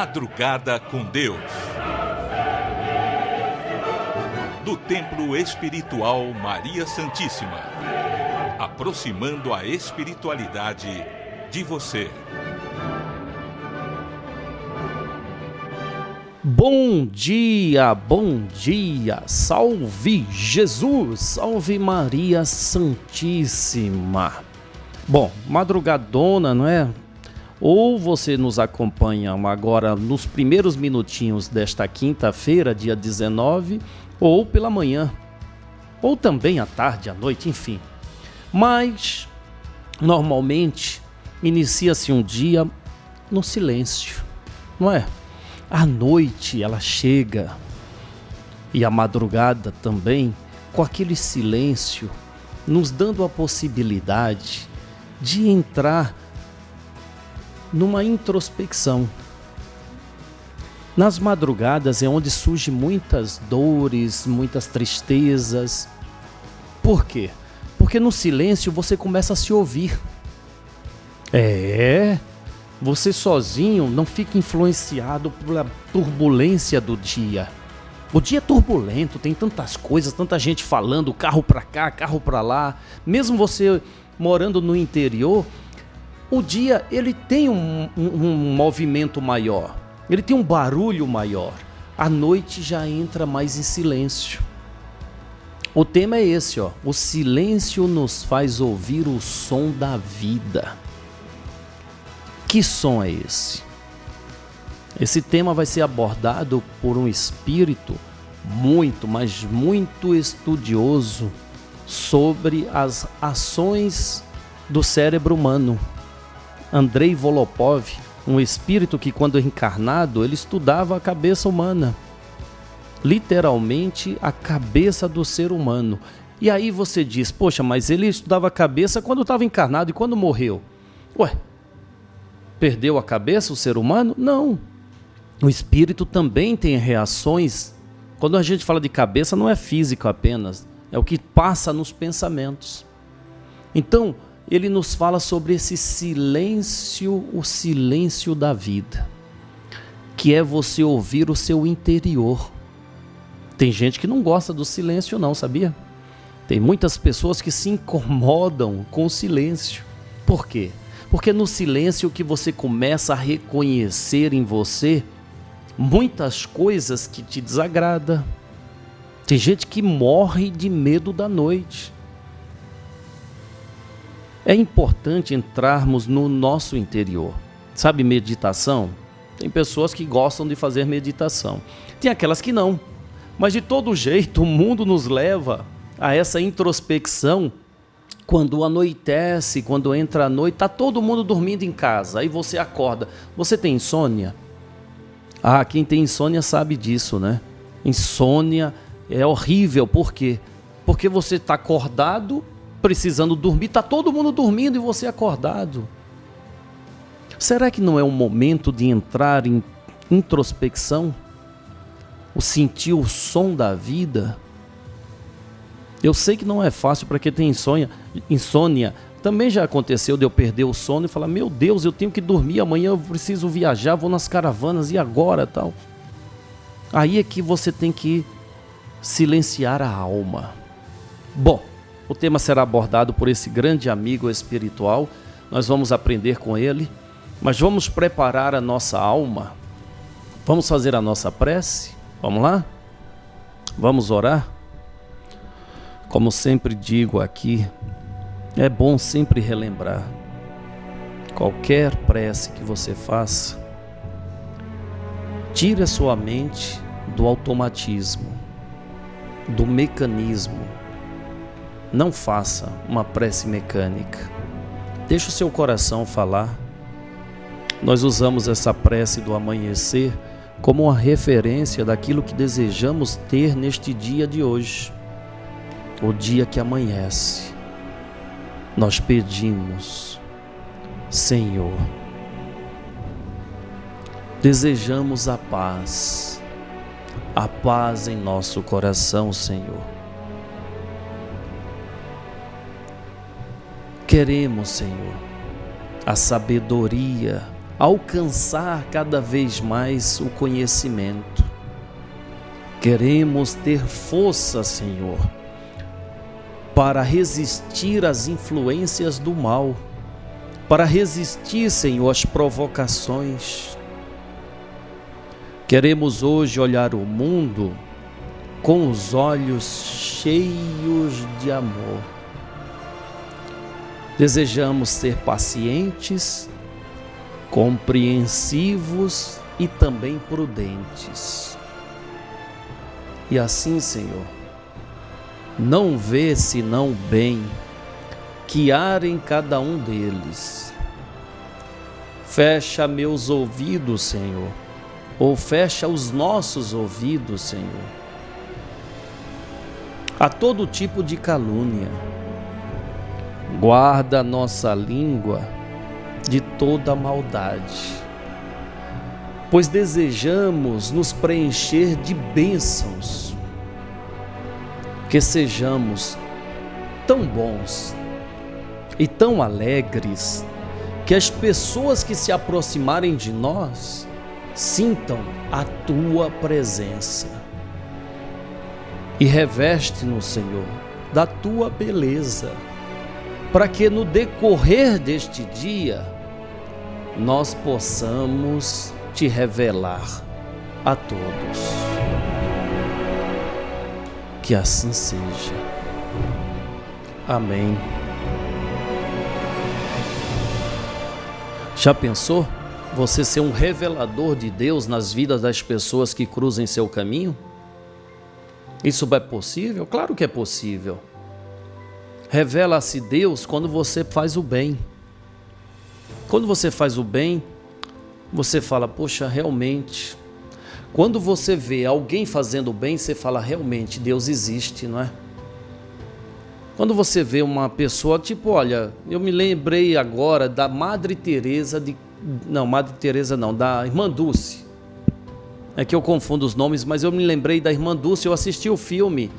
Madrugada com Deus. Do Templo Espiritual Maria Santíssima. Aproximando a espiritualidade de você. Bom dia, salve Jesus, salve Maria Santíssima. Bom, madrugadona, não é? Ou você nos acompanha agora nos primeiros minutinhos desta quinta-feira, dia 19, ou pela manhã, ou também à tarde, à noite, enfim. Mas, normalmente, inicia-se um dia no silêncio, não é? A noite, ela chega, e a madrugada também, com aquele silêncio, nos dando a possibilidade de entrar numa introspecção. Nas madrugadas é onde surgem muitas dores, muitas tristezas. Por quê? Porque no silêncio você começa a se ouvir. Você sozinho não fica influenciado pela turbulência do dia. O dia é turbulento, tem tantas coisas, tanta gente falando, carro pra cá, carro pra lá. Mesmo você morando no interior, o dia ele tem um movimento maior, ele tem um barulho maior. A noite já entra mais em silêncio. O tema é esse, ó. O silêncio nos faz ouvir o som da vida. Que som é esse? Esse tema vai ser abordado por um espírito muito, mas muito estudioso sobre as ações do cérebro humano. Andrei Volopov, um espírito que, quando encarnado, ele estudava a cabeça humana. Literalmente, a cabeça do ser humano. E aí você diz, poxa, mas ele estudava a cabeça quando estava encarnado e quando morreu? Ué, perdeu a cabeça o ser humano? Não. O espírito também tem reações. Quando a gente fala de cabeça, não é físico apenas, é o que passa nos pensamentos. Então, ele nos fala sobre esse silêncio, o silêncio da vida, que é você ouvir o seu interior. Tem gente que não gosta do silêncio não, sabia? Tem muitas pessoas que se incomodam com o silêncio. Por quê? Porque no silêncio que você começa a reconhecer em você muitas coisas que te desagradam. Tem gente que morre de medo da noite. É importante entrarmos no nosso interior. Sabe, meditação? Tem pessoas que gostam de fazer meditação. Tem aquelas que não. Mas de todo jeito, o mundo nos leva a essa introspecção. Quando anoitece, quando entra a noite, está todo mundo dormindo em casa. Aí você acorda. Você tem insônia? Quem tem insônia sabe disso, né? Insônia é horrível. Por quê? Porque você está acordado, precisando dormir, está todo mundo dormindo e você acordado. Será que não é um momento de entrar em introspecção? O sentir o som da vida? Eu sei que não é fácil para quem tem insônia. Também já aconteceu de eu perder o sono e falar, meu Deus, eu tenho que dormir, amanhã eu preciso viajar, vou nas caravanas, e agora tal? Aí é que você tem que silenciar a alma. Bom, o tema será abordado por esse grande amigo espiritual. Nós vamos aprender com ele, mas vamos preparar a nossa alma. Vamos fazer a nossa prece? Vamos lá? Vamos orar? Como sempre digo aqui, é bom sempre relembrar. Qualquer prece que você faça, tire a sua mente do automatismo, do mecanismo. Não faça uma prece mecânica. Deixe o seu coração falar. Nós usamos essa prece do amanhecer como uma referência daquilo que desejamos ter neste dia de hoje. O dia que amanhece. Nós pedimos, Senhor, desejamos a paz em nosso coração, Senhor. Queremos, Senhor, a sabedoria alcançar cada vez mais o conhecimento. Queremos ter força, Senhor, para resistir às influências do mal, para resistir, Senhor, às provocações. Queremos hoje olhar o mundo com os olhos cheios de amor. Desejamos ser pacientes, compreensivos e também prudentes. E assim, Senhor, não vê senão o bem que há em cada um deles. Fecha meus ouvidos, Senhor, ou fecha os nossos ouvidos, Senhor, a todo tipo de calúnia. Guarda a nossa língua de toda maldade, pois desejamos nos preencher de bênçãos, que sejamos tão bons e tão alegres, que as pessoas que se aproximarem de nós sintam a Tua presença. E reveste-nos, Senhor, da Tua beleza, para que no decorrer deste dia nós possamos Te revelar a todos. Que assim seja. Amém. Já pensou você ser um revelador de Deus nas vidas das pessoas que cruzem seu caminho? Isso é possível? Claro que é possível. Revela-se Deus quando você faz o bem. Quando você faz o bem, você fala, poxa, realmente. Quando você vê alguém fazendo o bem, você fala, realmente, Deus existe, não é? Quando você vê uma pessoa, tipo, olha, eu me lembrei agora da Madre Teresa da Irmã Dulce. É que eu confundo os nomes, mas eu me lembrei da Irmã Dulce, eu assisti o filme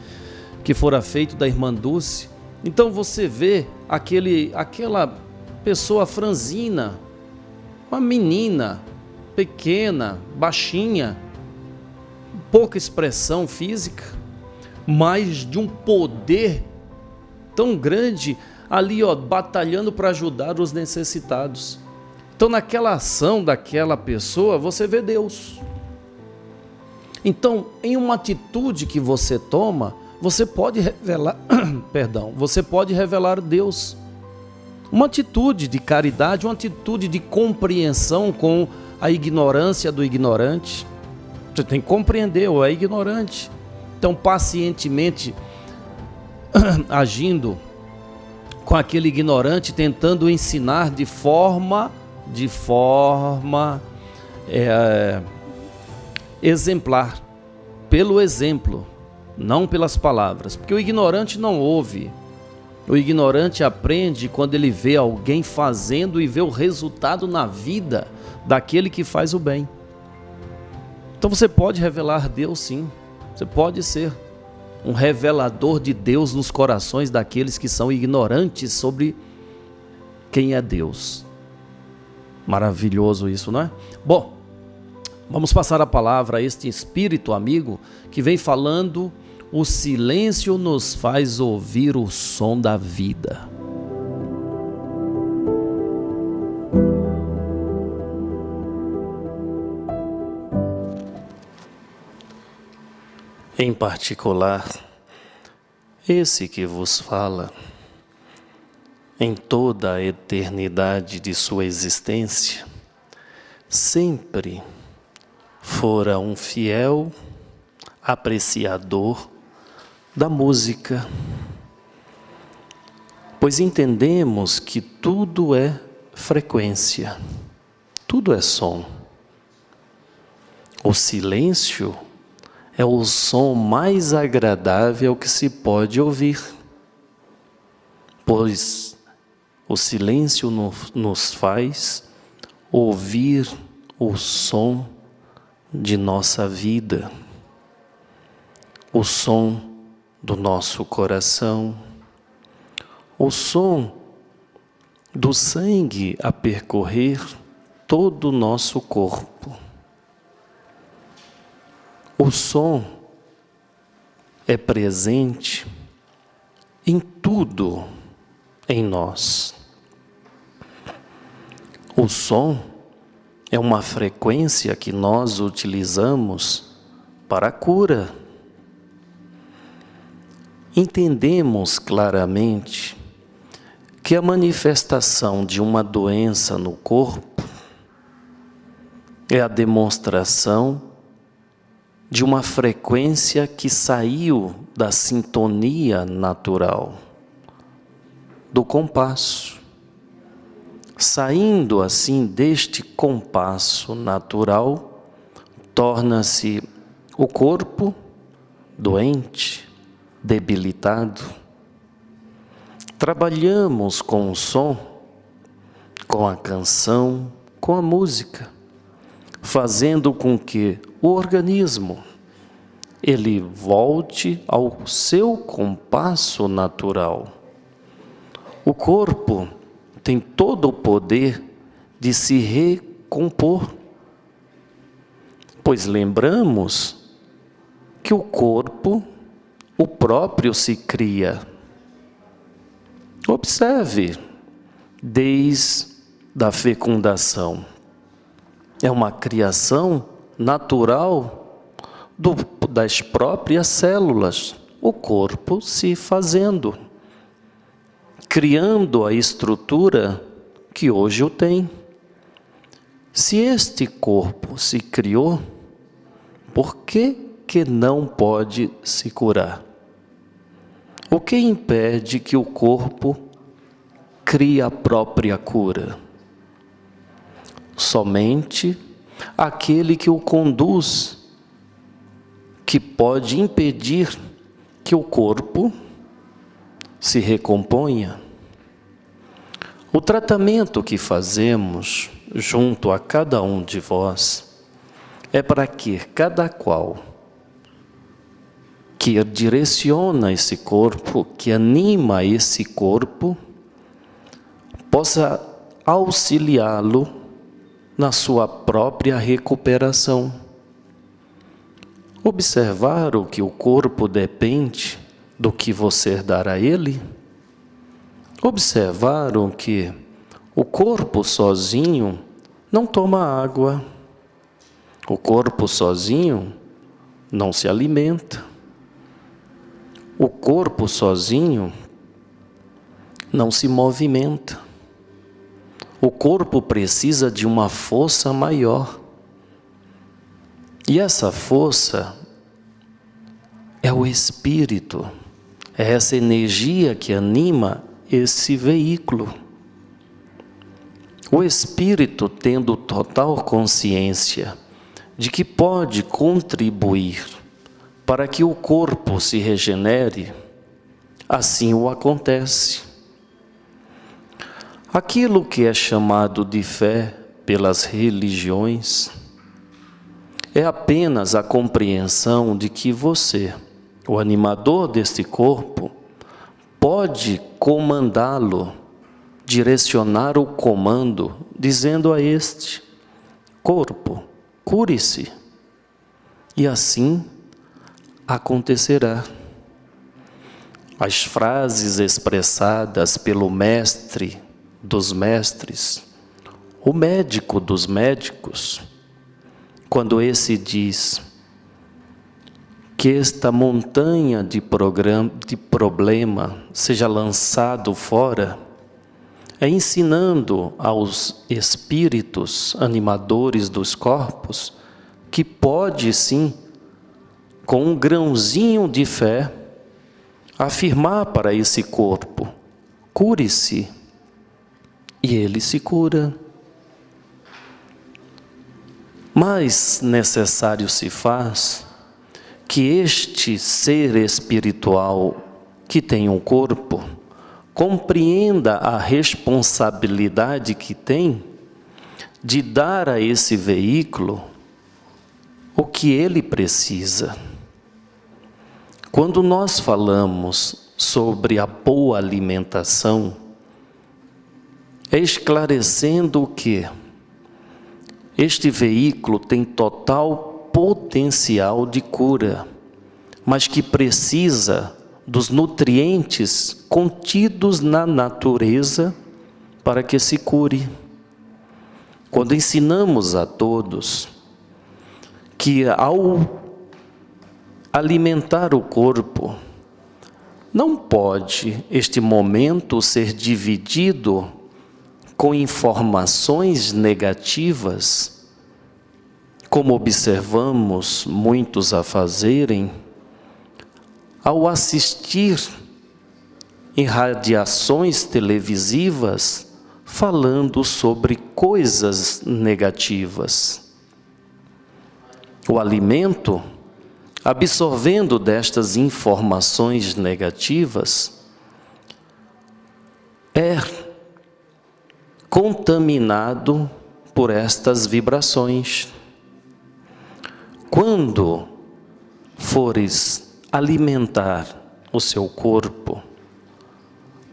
que fora feito da Irmã Dulce. Então você vê aquela pessoa franzina, uma menina pequena, baixinha, pouca expressão física, mas de um poder tão grande ali, batalhando para ajudar os necessitados. Então naquela ação daquela pessoa, você vê Deus. Então, em uma atitude que você toma, você pode revelar, você pode revelar Deus. Uma atitude de caridade, uma atitude de compreensão com a ignorância do ignorante. Você tem que compreender, ou é ignorante. Então, pacientemente agindo com aquele ignorante, tentando ensinar de forma exemplar, pelo exemplo, não pelas palavras, porque o ignorante não ouve. O ignorante aprende quando ele vê alguém fazendo e vê o resultado na vida daquele que faz o bem. Então você pode revelar Deus, sim. Você pode ser um revelador de Deus nos corações daqueles que são ignorantes sobre quem é Deus. Maravilhoso isso, não é? Bom, vamos passar a palavra a este espírito amigo que vem falando: o silêncio nos faz ouvir o som da vida. Em particular, esse que vos fala, em toda a eternidade de sua existência, sempre fora um fiel apreciador da música, pois entendemos que tudo é frequência, tudo é som. O silêncio é o som mais agradável que se pode ouvir, pois o silêncio nos faz ouvir o som de nossa vida, o som do nosso coração, o som do sangue a percorrer todo o nosso corpo. O som é presente em tudo em nós. O som é uma frequência que nós utilizamos para a cura. Entendemos claramente que a manifestação de uma doença no corpo é a demonstração de uma frequência que saiu da sintonia natural, do compasso. Saindo assim deste compasso natural, torna-se o corpo doente, debilitado. Trabalhamos com o som, com a canção, com a música, fazendo com que o organismo ele volte ao seu compasso natural. O corpo tem todo o poder de se recompor, pois lembramos que o corpo, o próprio se cria. Observe, desde a fecundação, é uma criação natural das próprias células, o corpo se fazendo, criando a estrutura que hoje o tem. Se este corpo se criou, por que não pode se curar? O que impede que o corpo crie a própria cura? Somente aquele que o conduz, que pode impedir que o corpo se recomponha. O tratamento que fazemos junto a cada um de vós é para que cada qual que direciona esse corpo, que anima esse corpo, possa auxiliá-lo na sua própria recuperação. Observaram que o corpo depende do que você dar a ele? Observaram que o corpo sozinho não toma água, o corpo sozinho não se alimenta, o corpo sozinho não se movimenta. O corpo precisa de uma força maior. E essa força é o Espírito, é essa energia que anima esse veículo. O Espírito, tendo total consciência de que pode contribuir para que o corpo se regenere, assim o acontece. Aquilo que é chamado de fé pelas religiões é apenas a compreensão de que você, o animador deste corpo, pode comandá-lo, direcionar o comando, dizendo a este corpo, cure-se. E assim acontecerá. As frases expressadas pelo mestre dos mestres, o médico dos médicos, quando esse diz que esta montanha de problema seja lançado fora, é ensinando aos espíritos animadores dos corpos que pode sim, com um grãozinho de fé, afirmar para esse corpo, cure-se, e ele se cura. Mas necessário se faz que este ser espiritual que tem um corpo compreenda a responsabilidade que tem de dar a esse veículo o que ele precisa. Quando nós falamos sobre a boa alimentação, é esclarecendo o quê? Este veículo tem total potencial de cura, mas que precisa dos nutrientes contidos na natureza para que se cure. Quando ensinamos a todos que ao alimentar o corpo, não pode este momento ser dividido com informações negativas, como observamos muitos a fazerem, ao assistir em radiações televisivas falando sobre coisas negativas. O alimento, absorvendo destas informações negativas, é contaminado por estas vibrações. Quando fores alimentar o seu corpo,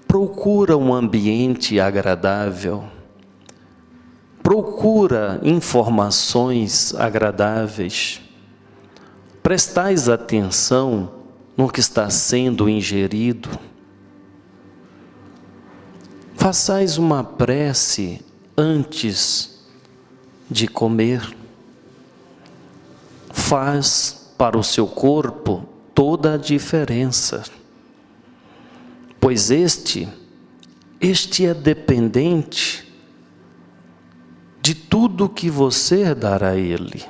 procura um ambiente agradável, procura informações agradáveis, prestais atenção no que está sendo ingerido. Façais uma prece antes de comer. Faz para o seu corpo toda a diferença, pois este é dependente de tudo que você dar a ele.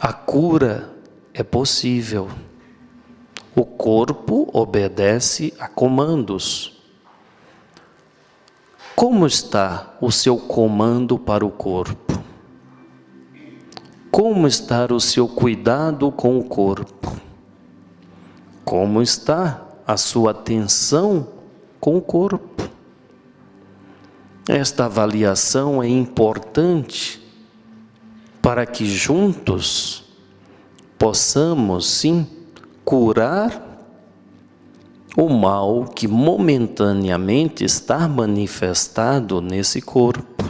A cura é possível. O corpo obedece a comandos. Como está o seu comando para o corpo? Como está o seu cuidado com o corpo? Como está a sua atenção com o corpo? Esta avaliação é importante para que juntos possamos, sim, curar o mal que momentaneamente está manifestado nesse corpo.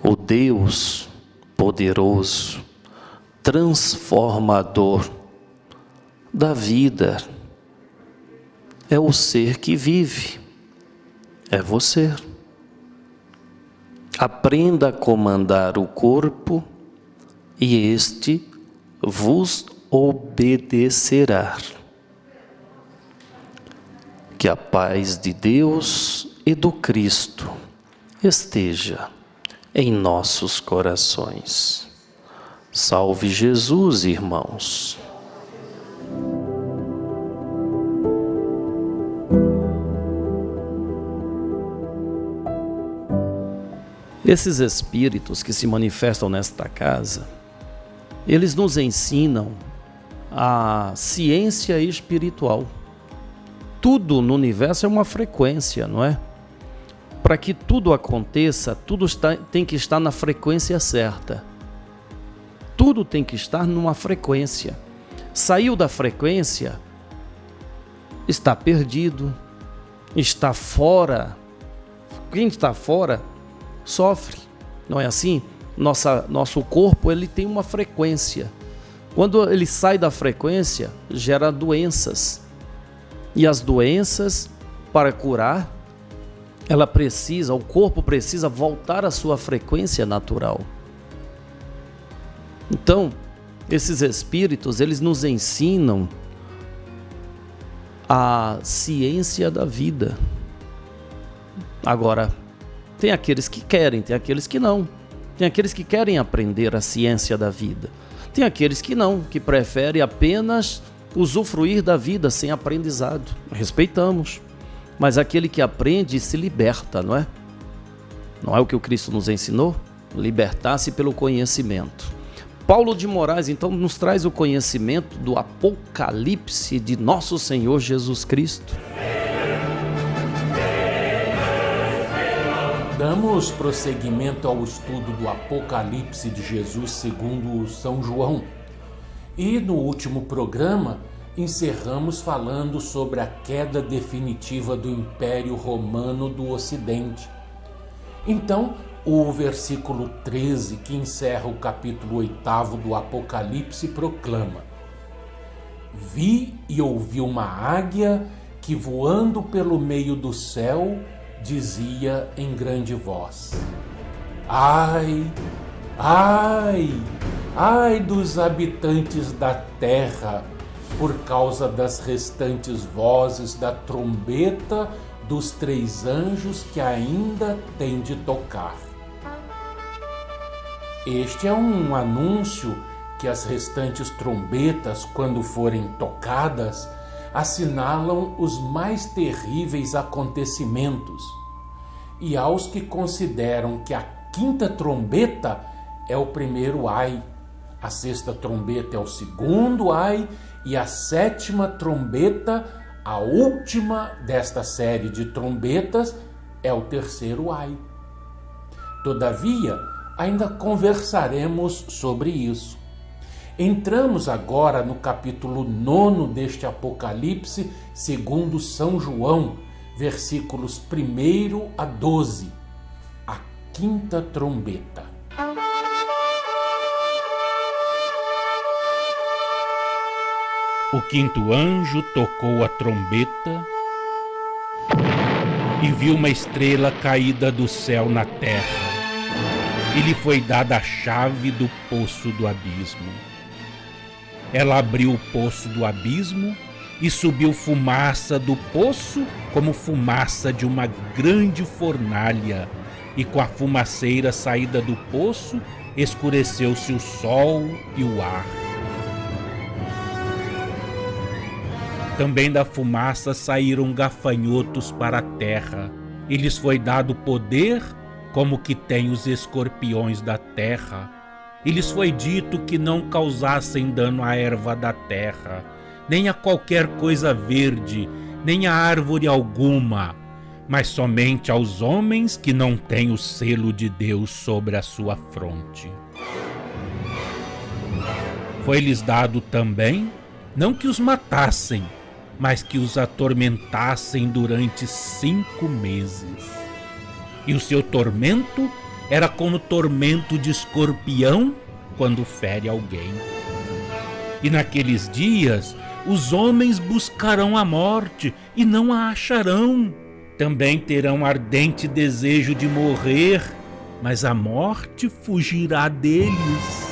O Deus poderoso, transformador da vida, é o ser que vive, é você. Aprenda a comandar o corpo e este vos obedecerá. Que a paz de Deus e do Cristo esteja em nossos corações. Salve Jesus, irmãos. Esses espíritos que se manifestam nesta casa, eles nos ensinam a ciência espiritual. Tudo no universo é uma frequência, não é? Para que tudo aconteça, tudo tem que estar na frequência certa. Tudo tem que estar numa frequência. Saiu da frequência, está perdido, está fora. Quem está fora sofre, não é assim? Nosso corpo, ele tem uma frequência. Quando ele sai da frequência, gera doenças. E as doenças, para curar, o corpo precisa voltar à sua frequência natural. Então, esses espíritos, eles nos ensinam a ciência da vida. Agora, tem aqueles que querem, tem aqueles que não. Tem aqueles que querem aprender a ciência da vida. Tem aqueles que não, que preferem apenas usufruir da vida sem aprendizado. Respeitamos. Mas aquele que aprende se liberta, não é? Não é o que o Cristo nos ensinou? Libertar-se pelo conhecimento. Paulo de Moraes, então, nos traz o conhecimento do Apocalipse de nosso Senhor Jesus Cristo. Damos prosseguimento ao estudo do Apocalipse de Jesus segundo São João. E no último programa, encerramos falando sobre a queda definitiva do Império Romano do Ocidente. Então, o versículo 13, que encerra o capítulo 8 do Apocalipse, proclama: Vi e ouvi uma águia que, voando pelo meio do céu, dizia em grande voz: Ai, ai, ai dos habitantes da terra, por causa das restantes vozes da trombeta dos 3 anjos que ainda têm de tocar. Este é um anúncio que as restantes trombetas, quando forem tocadas, assinalam os mais terríveis acontecimentos. E aos que consideram que a 5ª trombeta é o primeiro ai, a 6ª trombeta é o 2º ai e a 7ª trombeta, a última desta série de trombetas, é o 3º ai. Todavia, ainda conversaremos sobre isso. Entramos agora no capítulo 9 deste Apocalipse, segundo São João, versículos 1 a 12, a 5ª trombeta. O 5º anjo tocou a trombeta e viu uma estrela caída do céu na terra, e lhe foi dada a chave do poço do abismo. Ela abriu o poço do abismo e subiu fumaça do poço como fumaça de uma grande fornalha, e com a fumaceira saída do poço escureceu-se o sol e o ar. Também da fumaça saíram gafanhotos para a terra, e lhes foi dado poder como que tem os escorpiões da terra. E lhes foi dito que não causassem dano à erva da terra, nem a qualquer coisa verde, nem a árvore alguma, mas somente aos homens que não têm o selo de Deus sobre a sua fronte. Foi-lhes dado também, não que os matassem, mas que os atormentassem durante 5 meses. E o seu tormento era como tormento de escorpião quando fere alguém. E naqueles dias os homens buscarão a morte e não a acharão. Também terão ardente desejo de morrer, mas a morte fugirá deles.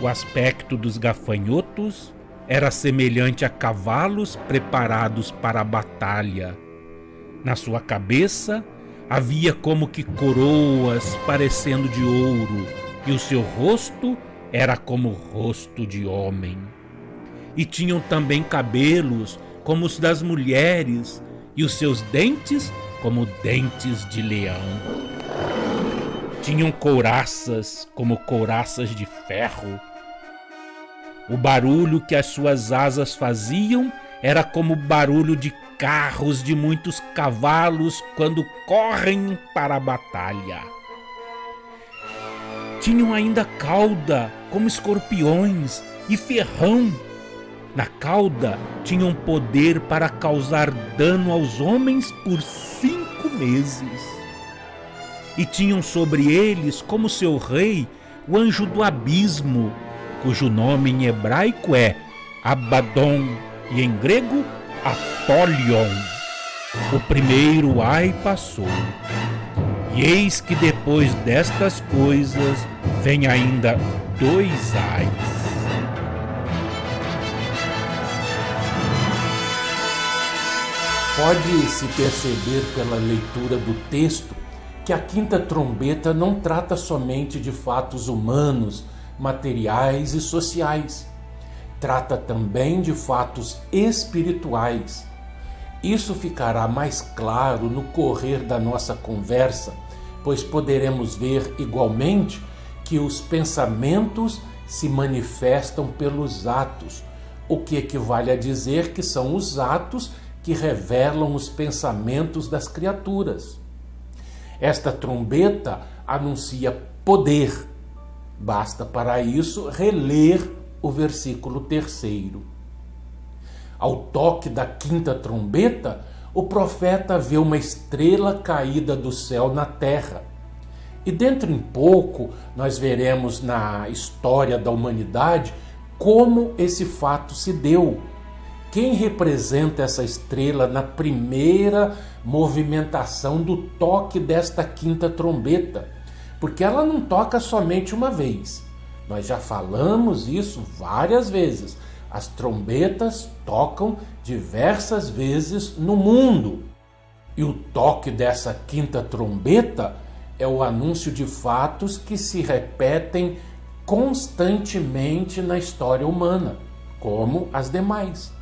O aspecto dos gafanhotos era semelhante a cavalos preparados para a batalha. Na sua cabeça havia como que coroas parecendo de ouro, e o seu rosto era como o rosto de homem. E tinham também cabelos como os das mulheres, e os seus dentes como dentes de leão. Tinham couraças como couraças de ferro. O barulho que as suas asas faziam era como o barulho de carros de muitos cavalos quando correm para a batalha. Tinham ainda cauda como escorpiões e ferrão. Na cauda tinham poder para causar dano aos homens por 5 meses. E tinham sobre eles como seu rei o anjo do abismo, cujo nome em hebraico é Abaddon e em grego Apolion. O primeiro ai passou, e eis que depois destas coisas vem ainda 2 ais. Pode-se perceber pela leitura do texto que a 5ª trombeta não trata somente de fatos humanos, materiais e sociais. Trata também de fatos espirituais. Isso ficará mais claro no correr da nossa conversa, pois poderemos ver igualmente que os pensamentos se manifestam pelos atos, o que equivale a dizer que são os atos que revelam os pensamentos das criaturas. Esta trombeta anuncia poder. Basta para isso reler o versículo 3. Ao toque da 5ª trombeta, o profeta vê uma estrela caída do céu na terra. E dentro em pouco nós veremos na história da humanidade como esse fato se deu. Quem representa essa estrela na primeira movimentação do toque desta quinta trombeta? Porque ela não toca somente uma vez. Nós já falamos isso várias vezes. As trombetas tocam diversas vezes no mundo. E o toque dessa quinta trombeta é o anúncio de fatos que se repetem constantemente na história humana, como as demais.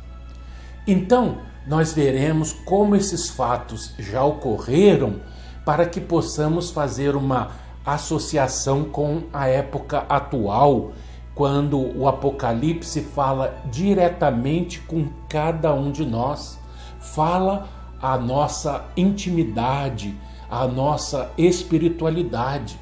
Então, nós veremos como esses fatos já ocorreram para que possamos fazer uma associação com a época atual, quando o Apocalipse fala diretamente com cada um de nós, fala a nossa intimidade, a nossa espiritualidade.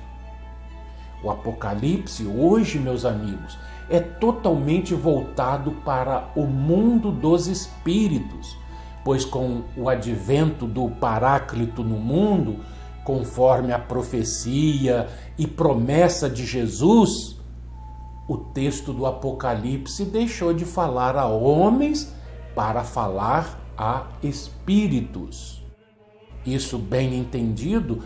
O Apocalipse hoje, meus amigos, é totalmente voltado para o mundo dos espíritos, pois com o advento do Paráclito no mundo, conforme a profecia e promessa de Jesus, o texto do Apocalipse deixou de falar a homens para falar a espíritos. Isso, bem entendido,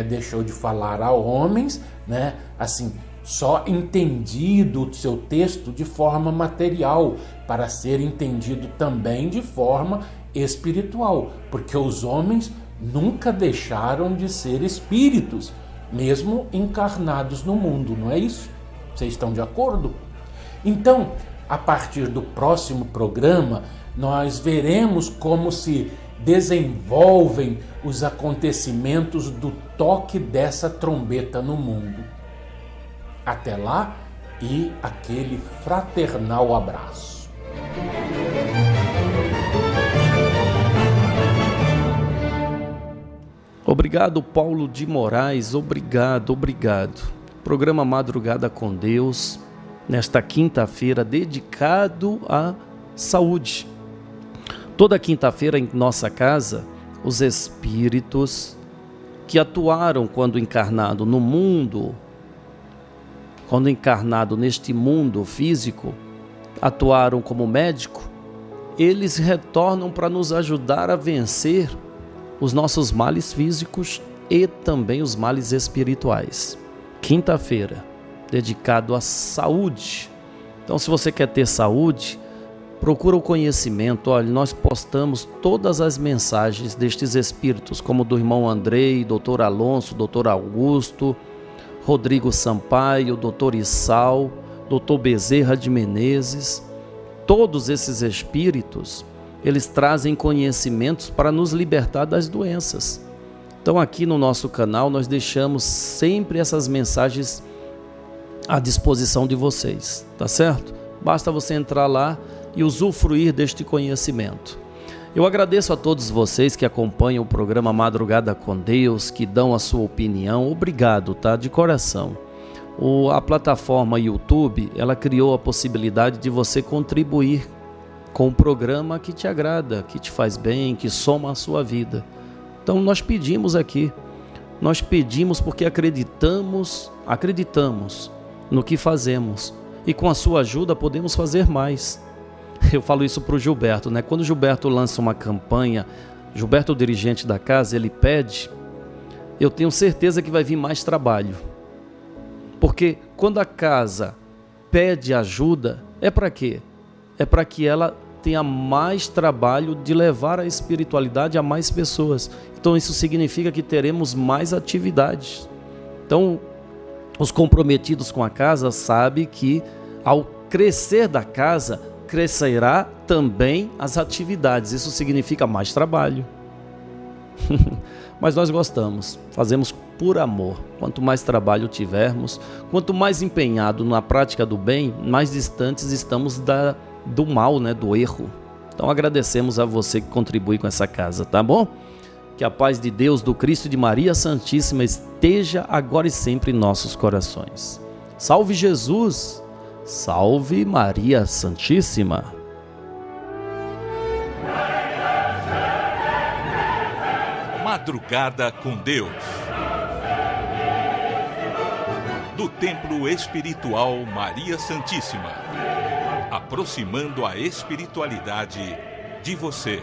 deixou de falar a homens, né? Assim, só entendido o seu texto de forma material, para ser entendido também de forma espiritual, porque os homens nunca deixaram de ser espíritos, mesmo encarnados no mundo, não é isso? Vocês estão de acordo? Então, a partir do próximo programa, nós veremos como se desenvolvem os acontecimentos do toque dessa trombeta no mundo. Até lá e aquele fraternal abraço. Obrigado, Paulo de Moraes, obrigado. Programa Madrugada com Deus, nesta quinta-feira, dedicado à saúde. Toda quinta-feira em nossa casa, os espíritos que atuaram quando encarnado no mundo, quando encarnado neste mundo físico, atuaram como médico, eles retornam para nos ajudar a vencer os nossos males físicos e também os males espirituais. Quinta-feira, dedicado à saúde. Então, se você quer ter saúde, procura o conhecimento. Olha, nós postamos todas as mensagens destes espíritos, como do irmão Andrei, doutor Alonso, doutor Augusto, Rodrigo Sampaio, doutor Issal, doutor Bezerra de Menezes. Todos esses espíritos, eles trazem conhecimentos para nos libertar das doenças. Então, aqui no nosso canal, nós deixamos sempre essas mensagens à disposição de vocês, tá certo? Basta você entrar lá e usufruir deste conhecimento. Eu agradeço a todos vocês que acompanham o programa Madrugada com Deus, que dão a sua opinião. Obrigado, tá? De coração. A plataforma YouTube, ela criou a possibilidade de você contribuir com um programa que te agrada, que te faz bem, que soma a sua vida. Então nós pedimos aqui, porque acreditamos no que fazemos e com a sua ajuda podemos fazer mais. Eu falo isso para o Gilberto, né? Quando o Gilberto lança uma campanha, Gilberto, o dirigente da casa, ele pede, eu tenho certeza que vai vir mais trabalho. Porque quando a casa pede ajuda, é para quê? É para que ela tenha mais trabalho de levar a espiritualidade a mais pessoas. Então isso significa que teremos mais atividades. Então, os comprometidos com a casa sabem que ao crescer da casa, crescerá também as atividades. Isso significa mais trabalho. Mas nós gostamos, fazemos por amor. Quanto mais trabalho tivermos, quanto mais empenhado na prática do bem, mais distantes estamos do mal, né, do erro. Então agradecemos a você que contribui com essa casa, tá bom? Que a paz de Deus, do Cristo e de Maria Santíssima esteja agora e sempre em nossos corações. Salve Jesus! Salve Maria Santíssima! Madrugada com Deus. Do Templo Espiritual Maria Santíssima. Aproximando a espiritualidade de você.